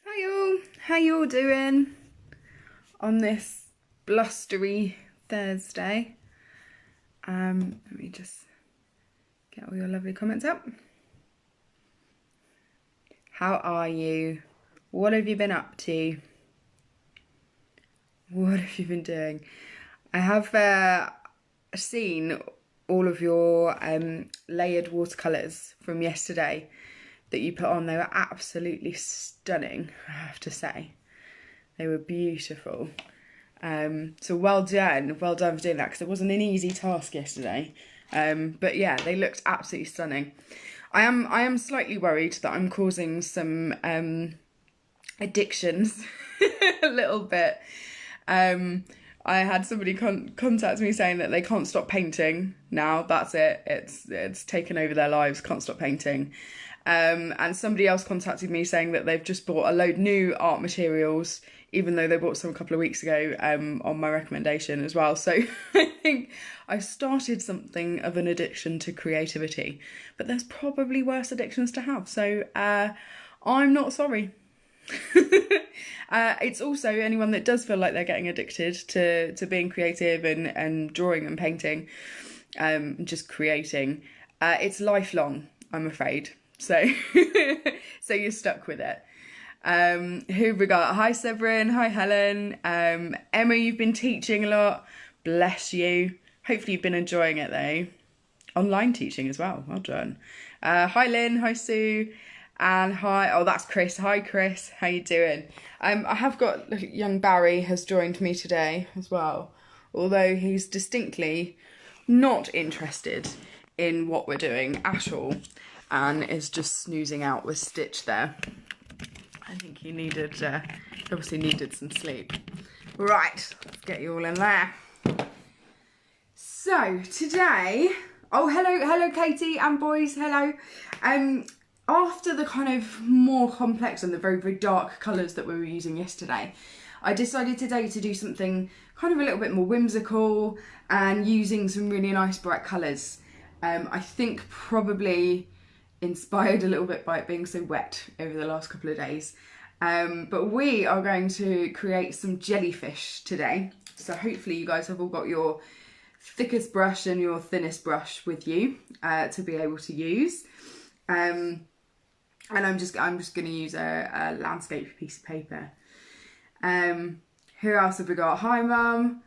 Hi all, how you all doing on this blustery Thursday? Let me just get all your lovely comments up. How are you? What have you been up to? What have you been doing? I have seen all of your layered watercolours from yesterday that you put on. They were absolutely stunning, I have to say. They were beautiful. So well done for doing that, because it wasn't an easy task yesterday. But yeah, they looked absolutely stunning. I am slightly worried that I'm causing some addictions a little bit. I had somebody contact me saying that they can't stop painting now. That's it. It's taken over their lives. Can't stop painting. And somebody else contacted me saying that they've just bought a load new art materials, even though they bought some a couple of weeks ago, on my recommendation as well. So I think I started something of an addiction to creativity, but there's probably worse addictions to have. So I'm not sorry. It's also anyone that does feel like they're getting addicted to being creative and drawing and painting, just creating. It's lifelong, I'm afraid. So so you're stuck with it. Who we got? Hi Severin, hi Helen. Emma, you've been teaching a lot. Bless you. Hopefully you've been enjoying it though. Online teaching as well. Well done. Hi Lynn, hi Sue. And hi, oh that's Chris. Hi Chris, how you doing? I have got young Barry has joined me today as well, although he's distinctly not interested in what we're doing at all, and is just snoozing out with Stitch there. I think he obviously needed some sleep. Right, let's get you all in there. So today, oh hello Katie and boys, hello. After the kind of more complex and the very, very dark colours that we were using yesterday, I decided today to do something kind of a little bit more whimsical and using some really nice bright colours. I think probably inspired a little bit by it being so wet over the last couple of days. But we are going to create some jellyfish today. So hopefully you guys have all got your thickest brush and your thinnest brush with you to be able to use. And I'm just going to use a landscape piece of paper. Who else have we got? Hi, Mum.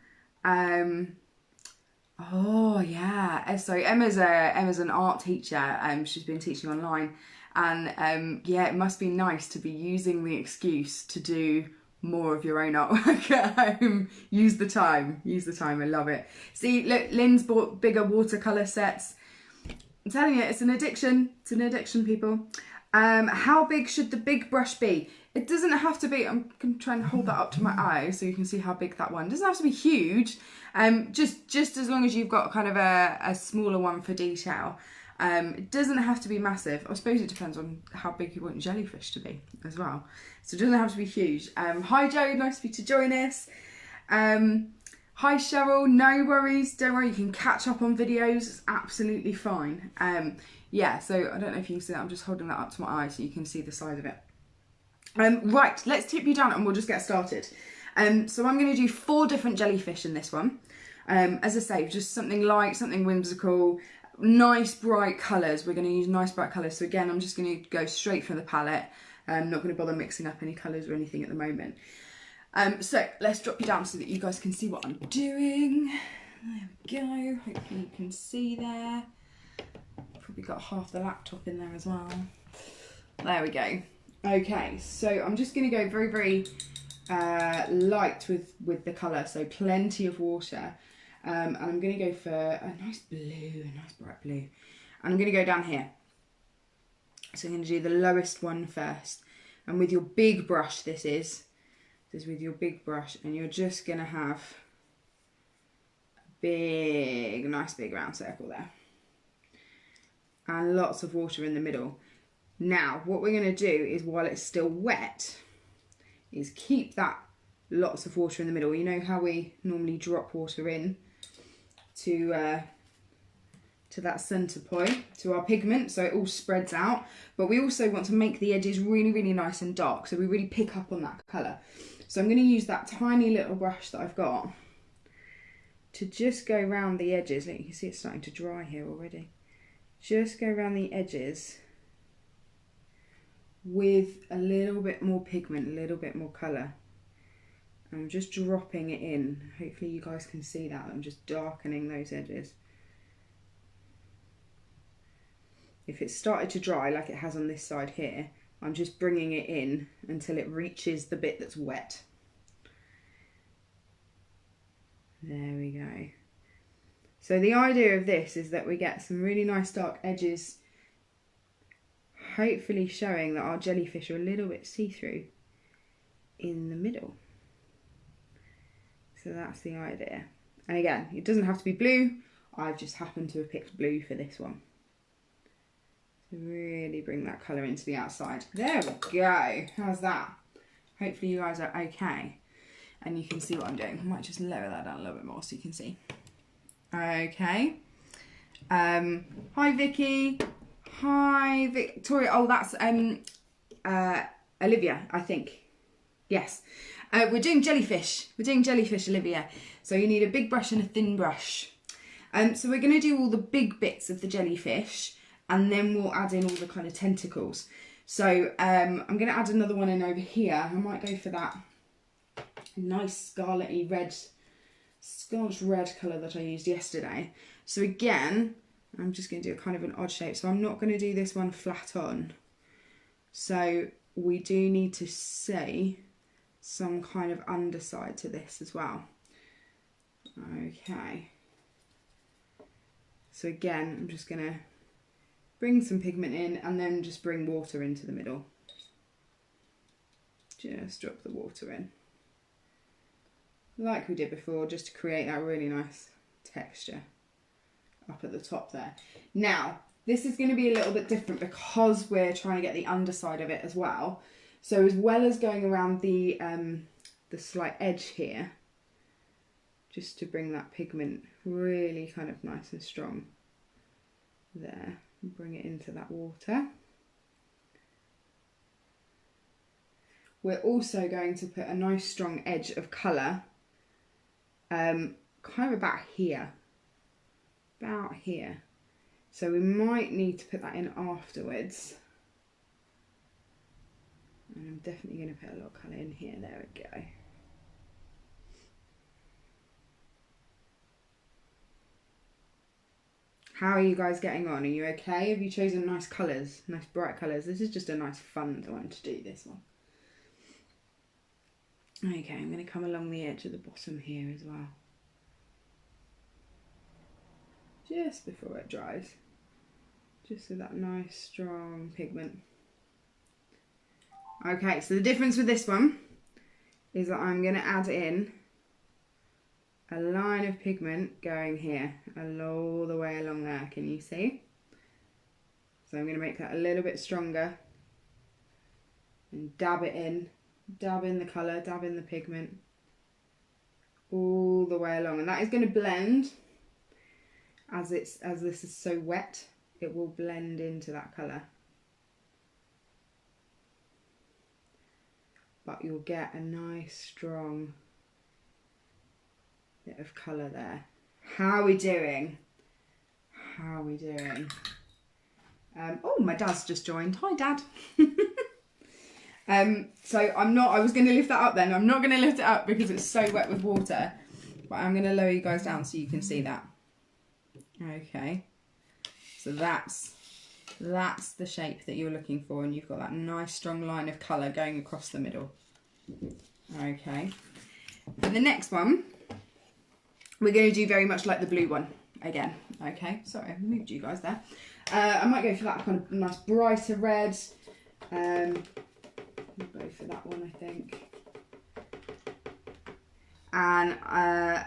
Oh yeah. So Emma's an art teacher. She's been teaching online, and yeah, it must be nice to be using the excuse to do more of your own artwork at home. Use the time. I love it. See, look, Lynn's bought bigger watercolour sets. I'm telling you, it's an addiction. It's an addiction, people. How big should the big brush be? It doesn't have to be, I'm going to try and hold that up to my eye so you can see how big that one. It doesn't have to be huge, just as long as you've got kind of a smaller one for detail. It doesn't have to be massive. I suppose it depends on how big you want your jellyfish to be as well. So it doesn't have to be huge. Hi Joe, nice for you to join us. Hi Cheryl, no worries, don't worry, you can catch up on videos, it's absolutely fine. Yeah, so I don't know if you can see that, I'm just holding that up to my eye so you can see the size of it. Right, let's tip you down and we'll just get started. So I'm going to do 4 different jellyfish in this one. As I say, just something light, something whimsical, nice bright colours. We're going to use nice bright colours. So again, I'm just going to go straight from the palette. I'm not going to bother mixing up any colours or anything at the moment. So let's drop you down so that you guys can see what I'm doing. There we go, hopefully you can see there. Probably got half the laptop in there as well. There we go. Okay, so I'm just going to go very, very light with the colour, so plenty of water. And I'm going to go for a nice blue, a nice bright blue. And I'm going to go down here. So I'm going to do the lowest one first. And with your big brush, this is with your big brush, and you're just going to have a big, nice big round circle there. And lots of water in the middle. Now, what we're going to do is, while it's still wet, is keep that lots of water in the middle. You know how we normally drop water in to to that centre point, to our pigment, so it all spreads out. But we also want to make the edges really, really nice and dark, so we really pick up on that colour. So I'm going to use that tiny little brush that I've got to just go around the edges. Look, you can see it's starting to dry here already. Just go around the edges with a little bit more pigment, a little bit more colour. I'm just dropping it in. Hopefully you guys can see that. I'm just darkening those edges. If it's started to dry like it has on this side here, I'm just bringing it in until it reaches the bit that's wet. There we go. So the idea of this is that we get some really nice dark edges, hopefully showing that our jellyfish are a little bit see-through in the middle. So that's the idea. And again, it doesn't have to be blue. I've just happened to have picked blue for this one. So really bring that colour into the outside. There we go. How's that? Hopefully you guys are okay. And you can see what I'm doing. I might just lower that down a little bit more so you can see. Okay. Hi Vicky. Hi Victoria. Oh, that's Olivia, I think. Yes. We're doing jellyfish. We're doing jellyfish, Olivia. So you need a big brush and a thin brush. So we're going to do all the big bits of the jellyfish, and then we'll add in all the kind of tentacles. So I'm going to add another one in over here. I might go for that nice scarlety red, scarlet red colour that I used yesterday. So again, I'm just going to do a kind of an odd shape. So I'm not going to do this one flat on. So we do need to see some kind of underside to this as well. Okay. So again, I'm just going to bring some pigment in and then just bring water into the middle. Just drop the water in. Like we did before, just to create that really nice texture up at the top there. Now, this is going to be a little bit different because we're trying to get the underside of it as well. So as well as going around the slight edge here, just to bring that pigment really kind of nice and strong there, and bring it into that water. We're also going to put a nice strong edge of colour kind of about here. So we might need to put that in afterwards. And I'm definitely going to put a lot of colour in here. There we go. How are you guys getting on? Are you okay? Have you chosen nice colours? Nice bright colours? This is just a nice fun one to do, this one. Okay, I'm going to come along the edge of the bottom here as well. Just before it dries. Just with that nice strong pigment. Okay, so the difference with this one is that I'm going to add in a line of pigment going here, all the way along there, can you see? So I'm going to make that a little bit stronger and dab it in, dab in the colour, dab in the pigment, all the way along. And that is going to blend, as this is so wet, it will blend into that colour. But you'll get a nice strong bit of colour there. How are we doing? How are we doing? Oh, my dad's just joined. Hi, Dad. So I was going to lift that up then. I'm not going to lift it up because it's so wet with water. But I'm going to lower you guys down so you can see that. Okay. So that's the shape that you're looking for, and you've got that nice strong line of colour going across the middle. Okay. For the next one, we're going to do very much like the blue one again. Okay, sorry, I moved you guys there. I might go for that kind of nice brighter red. I'll go for that one, I think. And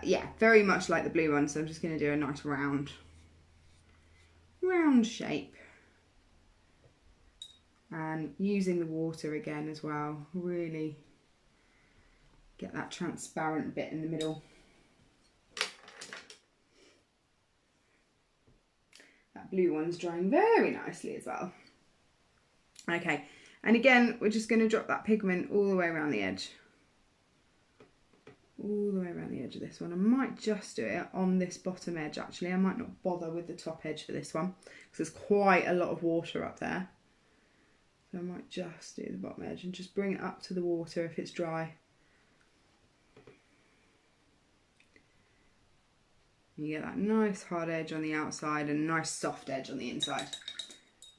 yeah, very much like the blue one, so I'm just going to do a nice round shape. And using the water again as well, really get that transparent bit in the middle. That blue one's drying very nicely as well. Okay, and again, we're just going to drop that pigment all the way around the edge. All the way around the edge of this one. I might just do it on this bottom edge actually. I might not bother with the top edge for this one because there's quite a lot of water up there. So I might just do the bottom edge and just bring it up to the water if it's dry. You get that nice hard edge on the outside and a nice soft edge on the inside.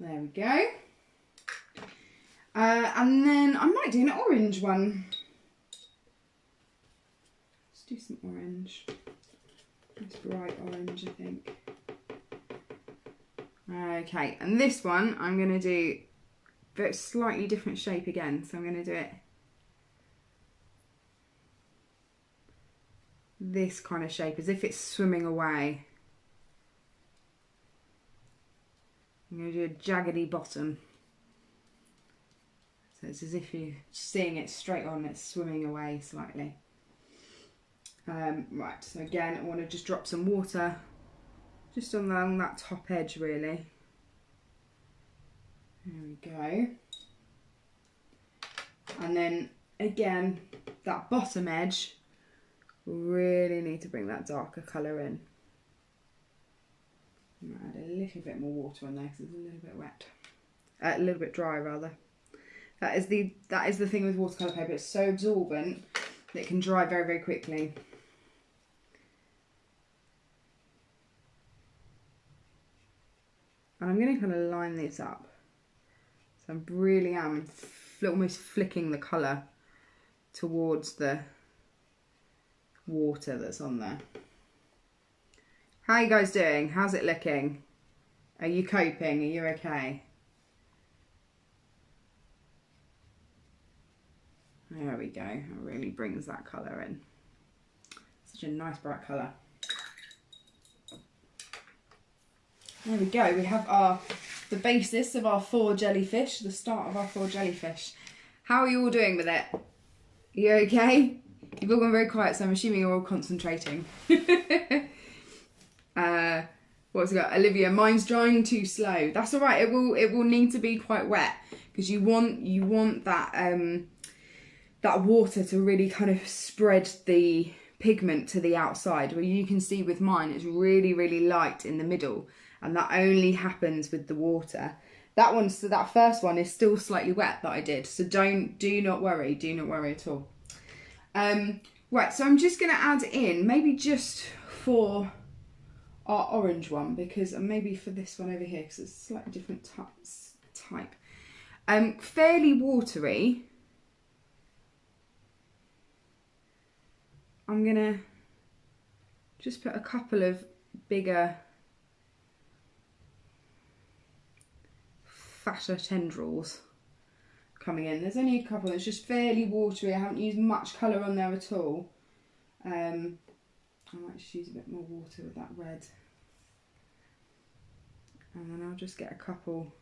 There we go. And then I might do an orange one. Let's do some orange. Nice bright orange, I think. Okay, and this one I'm going to do a slightly different shape again. So I'm going to do it this kind of shape, as if it's swimming away. I'm going to do a jaggedy bottom. So it's as if you're seeing it straight on, it's swimming away slightly. Right, so again, I want to just drop some water just along that top edge really. There we go. And then again, that bottom edge, really need to bring that darker colour in. I'm going to add a little bit more water on there because it's a little bit wet. A little bit dry rather. That is the thing with watercolour paper, it's so absorbent that it can dry very, very quickly. And I'm going to kind of line this up. So I really am almost flicking the colour towards the water that's on there. How are you guys doing? How's it looking? Are you coping? Are you okay? There we go. It really brings that colour in. Such a nice bright colour. There we go. We have the basis of our 4 jellyfish, the start of our 4 jellyfish. How are you all doing with it? Are you okay? You've all gone very quiet, so I'm assuming you're all concentrating. What's it got? Olivia, mine's drying too slow. That's all right. It will need to be quite wet because you want that that water to really kind of spread the pigment to the outside. Where you can see with mine, it's really, really light in the middle, and that only happens with the water. That first one is still slightly wet that I did, so do not worry at all. Right, so I'm just going to add in, maybe just for our orange one, because maybe for this one over here, because it's a slightly different type. Fairly watery. I'm going to just put a couple of bigger, fatter tendrils coming in. There's only a couple that's just fairly watery. I haven't used much colour on there at all. I might just use a bit more water with that red. And then I'll just get a couple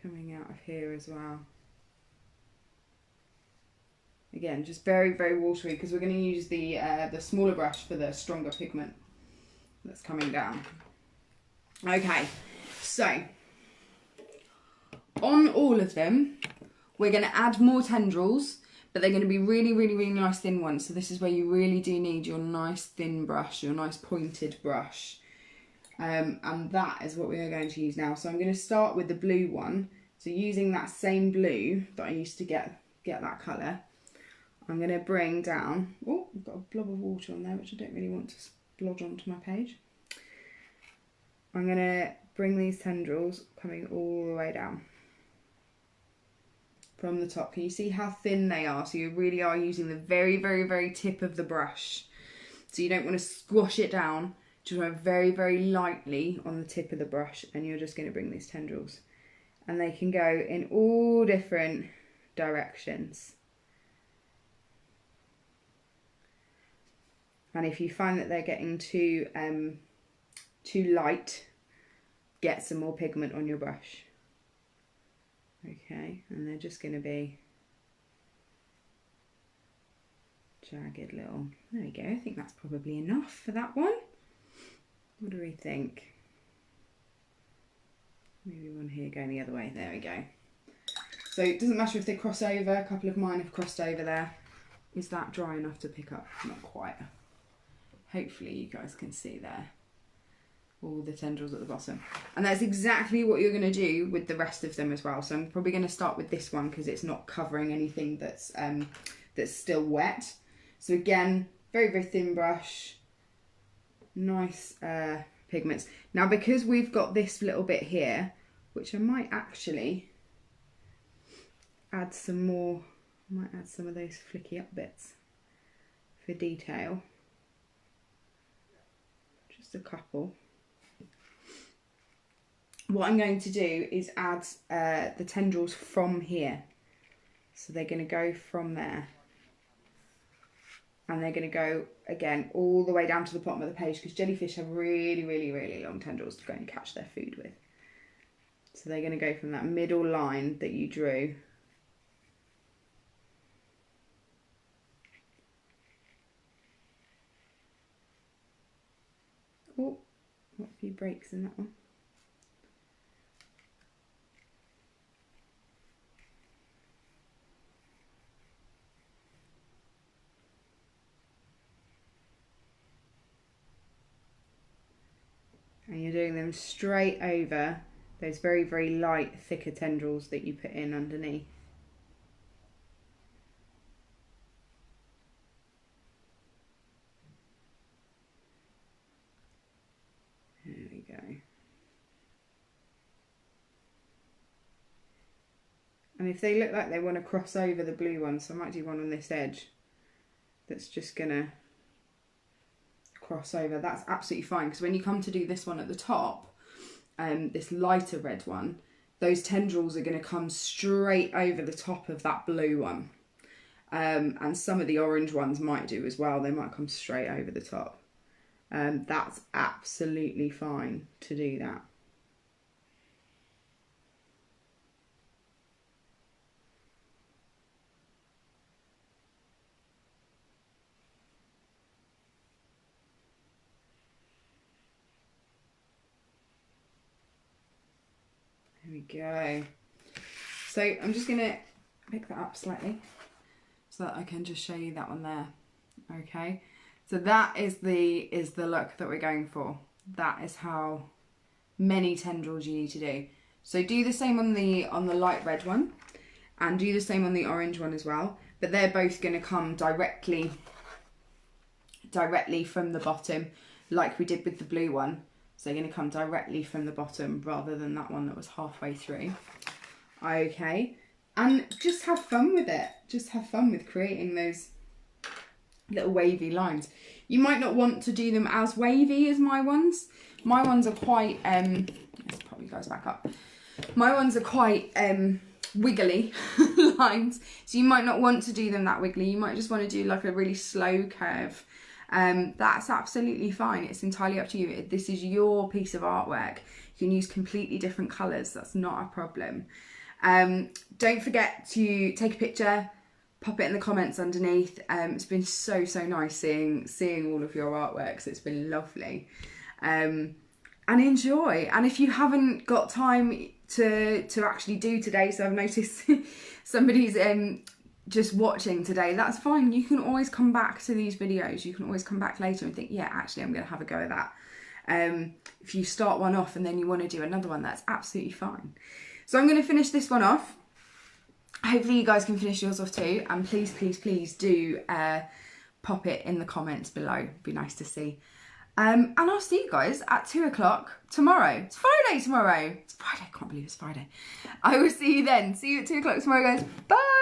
coming out of here as well. Again, just very, very watery because we're going to use the smaller brush for the stronger pigment that's coming down. Okay, so on all of them, we're going to add more tendrils, but they're going to be really, really, really nice thin ones. So this is where you really do need your nice thin brush, your nice pointed brush. And that is what we are going to use now. So I'm going to start with the blue one. So using that same blue that I used to get that colour, I'm going to bring down, oh, I've got a blob of water on there, which I don't really want to splodge onto my page. I'm going to bring these tendrils coming all the way down from the top. Can you see how thin they are? So you really are using the very, very, very tip of the brush. So you don't want to squash it down, just want to very, very lightly on the tip of the brush, and you're just going to bring these tendrils. And they can go in all different directions. And if you find that they're getting too light, get some more pigment on your brush. Okay, and they're just going to be jagged little, there we go, I think that's probably enough for that one. What do we think? Maybe one here going the other way. There we go. So it doesn't matter if they cross over. A couple of mine have crossed over there. Is that dry enough to pick up? Not quite. Hopefully you guys can see there all the tendrils at the bottom. And that's exactly what you're going to do with the rest of them as well. So I'm probably going to start with this one because it's not covering anything that's still wet. So again, very, very thin brush. Nice pigments. Now because we've got this little bit here, which I might actually add some more, I might add some of those flicky up bits for detail. Just a couple. What I'm going to do is add the tendrils from here. So they're going to go from there. And they're going to go, again, all the way down to the bottom of the page because jellyfish have really, really, really long tendrils to go and catch their food with. So they're going to go from that middle line that you drew. Oh, got a few breaks in that one. And you're doing them straight over those very, very light, thicker tendrils that you put in underneath. There we go. And if they look like they want to cross over the blue one, so I might do one on this edge that's just going to cross over, that's absolutely fine because when you come to do this one at the top, this lighter red one, those tendrils are going to come straight over the top of that blue one, and some of the orange ones might do as well. They might come straight over the top. That's absolutely fine to do that. There we go. So I'm just going to pick that up slightly so that I can just show you that one there. Okay, so that is the look that we're going for. That is how many tendrils you need to do. So do the same on the light red one and do the same on the orange one as well, but they're both going to come directly from the bottom like we did with the blue one. So they're going to come directly from the bottom rather than that one that was halfway through. Okay, and just have fun with it. Just have fun with creating those little wavy lines. You might not want to do them as wavy as my ones. My ones are quite, let's pop you guys back up. My ones are quite wiggly lines. So you might not want to do them that wiggly. You might just want to do like a really slow curve. That's absolutely fine. It's entirely up to you. This is your piece of artwork. You can use completely different colours. That's not a problem. Don't forget to take a picture, pop it in the comments underneath. It's been so nice seeing all of your artworks. It's been lovely. And enjoy. And if you haven't got time to actually do today, so I've noticed somebody's just watching today, that's fine. You can always come back to these videos. You can always come back later and think, yeah, actually I'm going to have a go at that. If you start one off and then you want to do another one, that's absolutely fine. So I'm going to finish this one off. Hopefully you guys can finish yours off too, and please do pop it in the comments below. It'd be nice to see. And I'll see you guys at 2 o'clock tomorrow. It's Friday tomorrow. It's Friday. I can't believe it's Friday. I will see you then. See you at 2 o'clock tomorrow, guys. Bye.